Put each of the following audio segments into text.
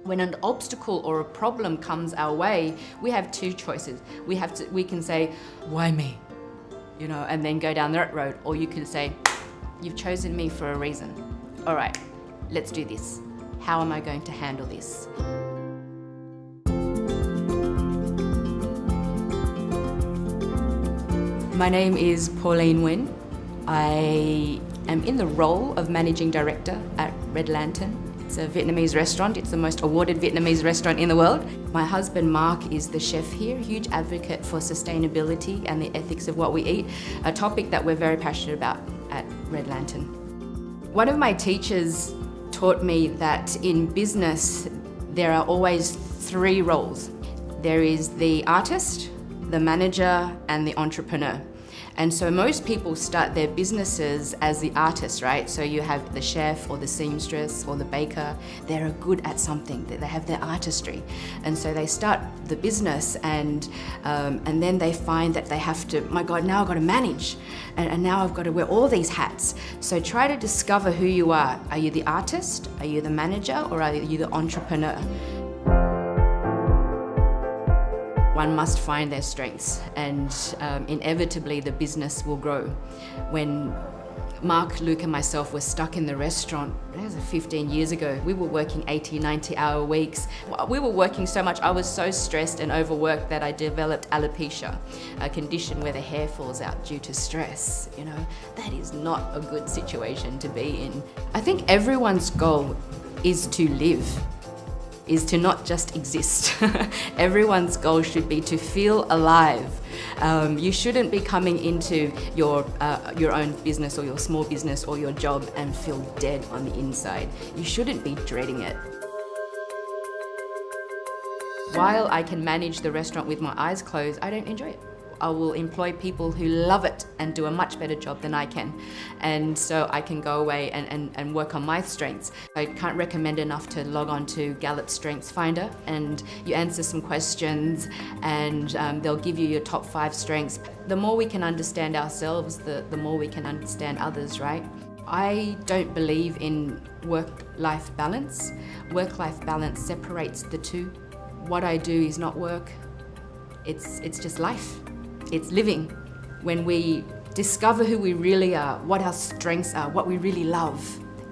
When an obstacle or a problem comes our way, we have two choices. We can say, why me? And then go down that road. Or you can say, you've chosen me for a reason. All right, let's do this. How am I going to handle this? My name is Pauline Nguyen. I am in the role of Managing Director at Red Lantern. It's a Vietnamese restaurant. It's the most awarded Vietnamese restaurant in the world. My husband Mark is the chef here, huge advocate for sustainability and the ethics of what we eat, a topic that we're very passionate about at Red Lantern. One of my teachers taught me that in business there are always three roles. There is the artist, the manager, and the entrepreneur. And so most people start their businesses as the artist, right? So you have the chef or the seamstress or the baker. They're good at something, they have their artistry. And so they start the business and then they find that they have to, my God, now I've got to manage. And now I've got to wear all these hats. So try to discover who you are. Are you the artist? Are you the manager? Or are you the entrepreneur? One must find their strengths, and inevitably the business will grow. When Mark, Luke and myself were stuck in the restaurant, that was 15 years ago, we were working 80, 90-hour weeks. We were working so much, I was so stressed and overworked that I developed alopecia, a condition where the hair falls out due to stress. That is not a good situation to be in. I think everyone's goal is to live, is to not just exist. Everyone's goal should be to feel alive. You shouldn't be coming into your own business or your small business or your job and feel dead on the inside. You shouldn't be dreading it. While I can manage the restaurant with my eyes closed, I don't enjoy it. I will employ people who love it and do a much better job than I can. And so I can go away and work on my strengths. I can't recommend enough to log on to Gallup Strengths Finder, and you answer some questions and they'll give you your top 5 strengths. The more we can understand ourselves, the more we can understand others, right? I don't believe in work-life balance. Work-life balance separates the two. What I do is not work, it's just life. It's living. When we discover who we really are, what our strengths are, what we really love,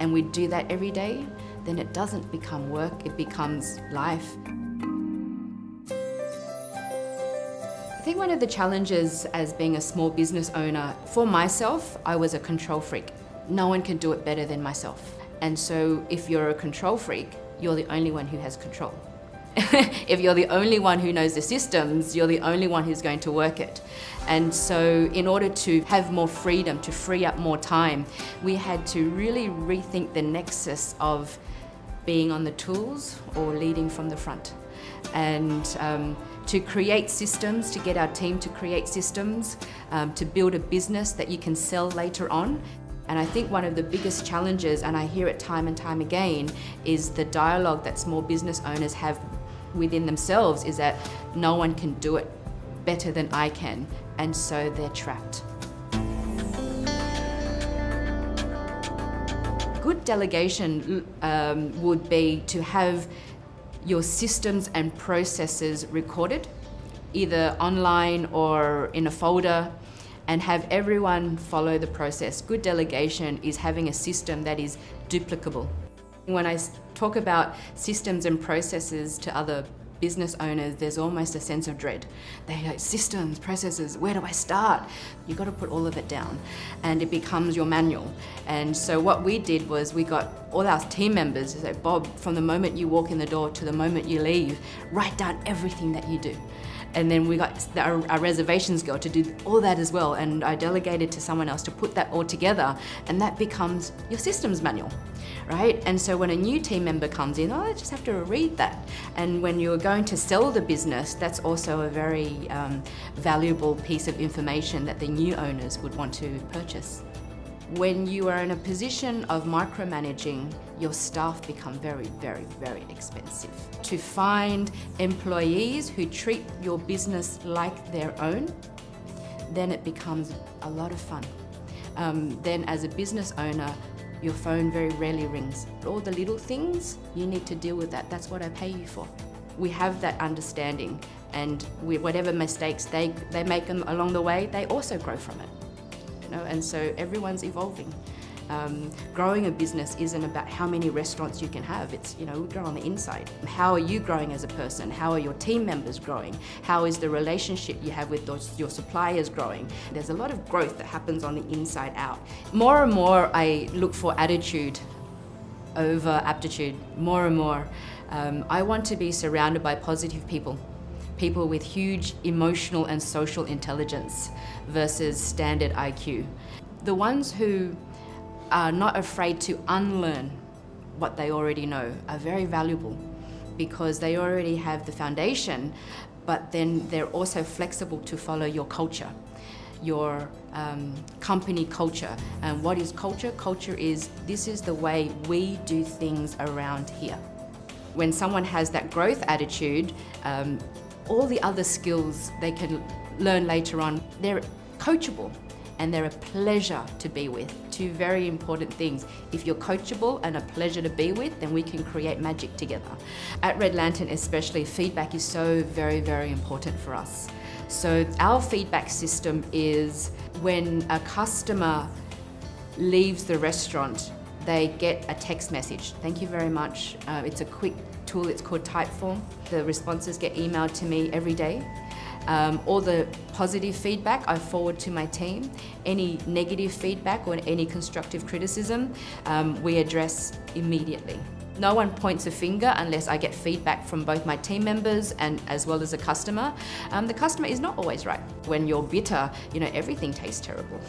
and we do that every day, then it doesn't become work, it becomes life. I think one of the challenges as being a small business owner, for myself, I was a control freak. No one can do it better than myself. And so if you're a control freak, you're the only one who has control. If you're the only one who knows the systems, you're the only one who's going to work it. And so in order to have more freedom, to free up more time, we had to really rethink the nexus of being on the tools or leading from the front. And to create systems, to get our team to create systems, to build a business that you can sell later on. And I think one of the biggest challenges, and I hear it time and time again, is the dialogue that small business owners have within themselves is that no one can do it better than I can, and so they're trapped. Good delegation would be to have your systems and processes recorded, either online or in a folder, and have everyone follow the process. Good delegation is having a system that is duplicable. When I talk about systems and processes to other business owners, there's almost a sense of dread. They go, systems, processes, where do I start? You've got to put all of it down and it becomes your manual. And so what we did was we got all our team members to say, Bob, from the moment you walk in the door to the moment you leave, write down everything that you do. And then we got our reservations girl to do all that as well, and I delegated to someone else to put that all together, and that becomes your systems manual, right? And so when a new team member comes in, they just have to read that. And when you're going to sell the business, that's also a very valuable piece of information that the new owners would want to purchase. When you are in a position of micromanaging, your staff become very, very, very expensive. To find employees who treat your business like their own, then it becomes a lot of fun. Then as a business owner, Your phone very rarely rings. All the little things, you need to deal with that. That's what I pay you for. We have that understanding, and whatever mistakes they make along the way, they also grow from it. And so everyone's evolving. Growing a business isn't about how many restaurants you can have. It's, we grow on the inside. How are you growing as a person? How are your team members growing? How is the relationship you have with your suppliers growing? There's a lot of growth that happens on the inside out. More and more, I look for attitude over aptitude. More and more. I want to be surrounded by positive people. People with huge emotional and social intelligence versus standard IQ. The ones who are not afraid to unlearn what they already know are very valuable, because they already have the foundation, but then they're also flexible to follow your culture, your company culture. And what is culture? Culture is, this is the way we do things around here. When someone has that growth attitude, all the other skills they can learn later on, they're coachable. And they're a pleasure to be with. Two very important things. If you're coachable and a pleasure to be with, then we can create magic together. At Red Lantern especially, feedback is so very, very important for us. So our feedback system is when a customer leaves the restaurant, they get a text message. Thank you very much. It's a quick tool, it's called Typeform. The responses get emailed to me every day. All the positive feedback I forward to my team. Any negative feedback or any constructive criticism, we address immediately. No one points a finger unless I get feedback from both my team members and as well as a customer. The customer is not always right. When you're bitter, everything tastes terrible.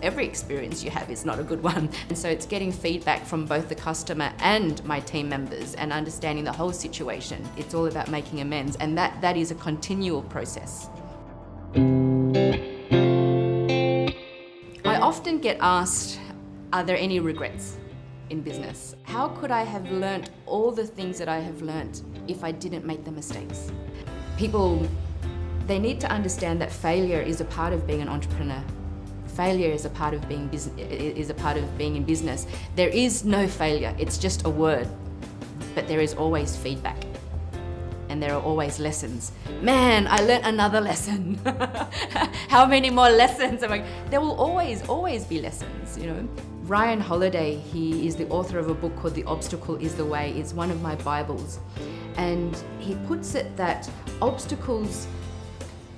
Every experience you have is not a good one. And so it's getting feedback from both the customer and my team members and understanding the whole situation. It's all about making amends, and that is a continual process. I often get asked, are there any regrets in business? How could I have learnt all the things that I have learnt if I didn't make the mistakes? People, they need to understand that failure is a part of being an entrepreneur. Failure is a part of being in business. There is no failure, it's just a word, but there is always feedback. And there are always lessons. Man, I learnt another lesson. How many more lessons? There will always be lessons, Ryan Holiday, he is the author of a book called The Obstacle is the Way. It's one of my Bibles. And he puts it that obstacles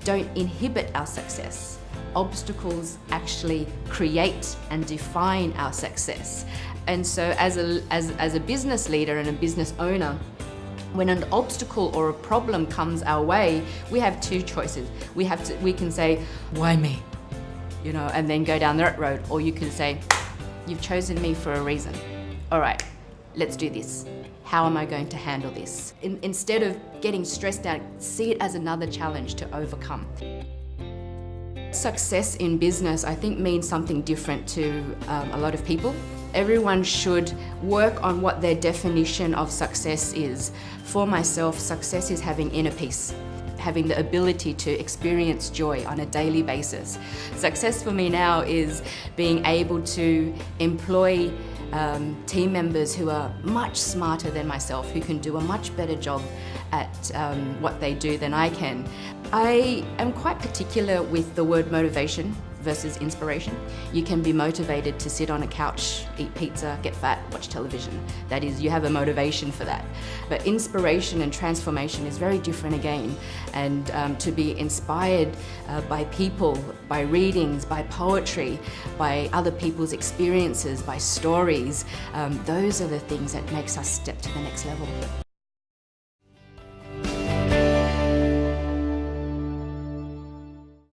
don't inhibit our success. Obstacles actually create and define our success. And so as a business leader and a business owner, when an obstacle or a problem comes our way, we have two choices. We can say, why me? And then go down that road. Or you can say, you've chosen me for a reason. All right, let's do this. How am I going to handle this? Instead of getting stressed out, see it as another challenge to overcome. Success in business, I think, means something different to a lot of people. Everyone should work on what their definition of success is. For myself, success is having inner peace, having the ability to experience joy on a daily basis. Success for me now is being able to employ team members who are much smarter than myself, who can do a much better job at what they do than I can. I am quite particular with the word motivation versus inspiration. You can be motivated to sit on a couch, eat pizza, get fat, watch television. That is, you have a motivation for that. But inspiration and transformation is very different again. And to be inspired by people, by readings, by poetry, by other people's experiences, by stories, those are the things that makes us step to the next level.